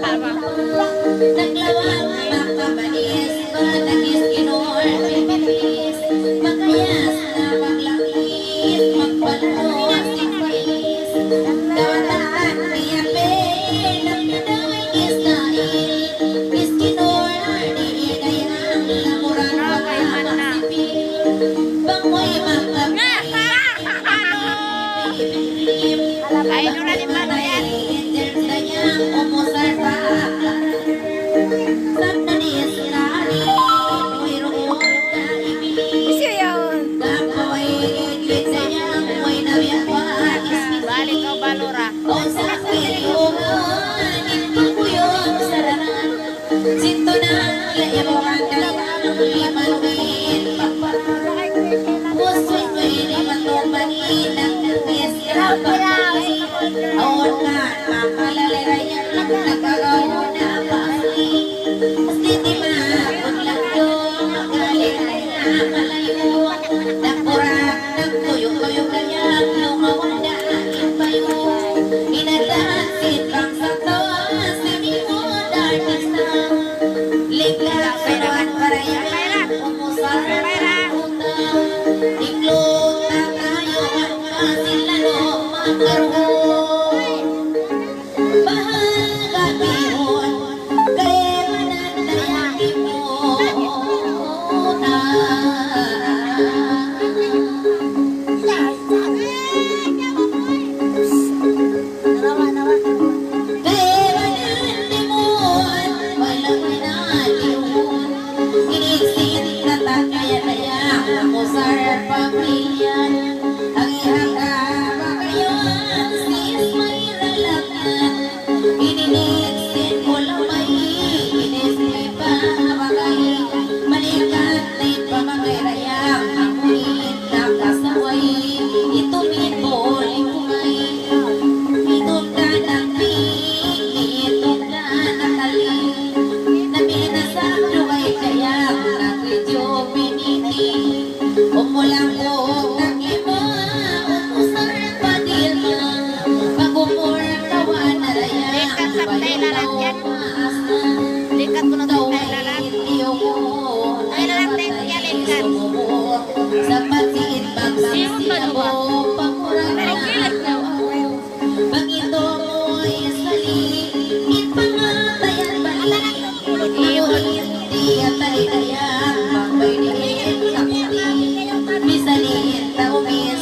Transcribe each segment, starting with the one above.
Naglawang makabanis, panagis kinor, pipipis, magkayas na maglangis, magpalo, sipalis, kawataan, piyapin, napinoy, isnail, iskinor, diinayang, lamuran, makapasipin, bangoy, makapin, Ay, no na din ba na yan? umusar pa. Siya yun. Balik kau balora.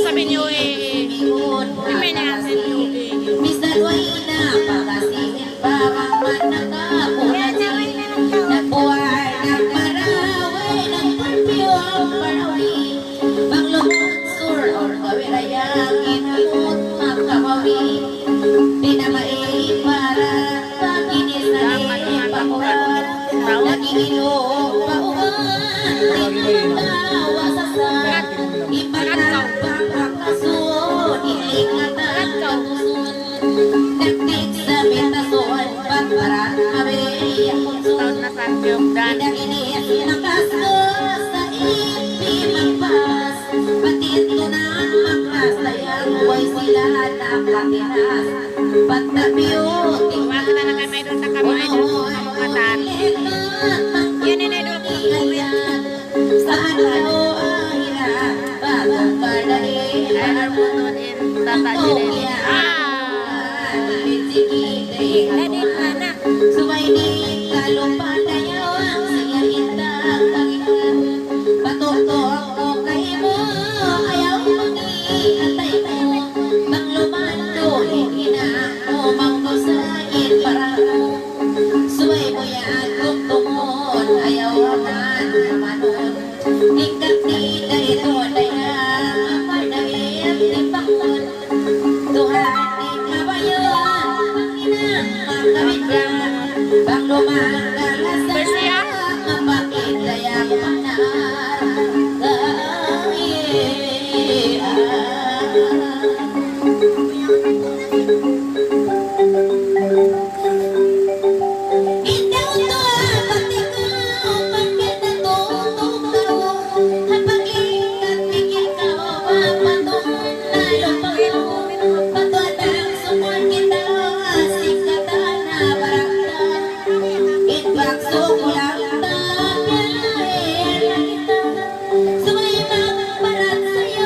Sabi niyo eh, may nangasin niyo eh. Wala na lang may doon na kamay doon sa mga tan. Yan ang idol ko. Saan ano ang hirap bagong padali Ay, mo doon in tata nila. Edit anak Suway di kalupa tayo ang siya itang Panginoon Patok-tok ko kayo mo ayaw mo ni atay mo Manglumando hindi na ako mangkusain para Suway mo yan kung tumon ayaw man manon Ikat ni dahito daya Madawin di pangon Tuhan di kabayon Panginang makawit yan Bang lumang kalasang Mapakit daya manar Kaya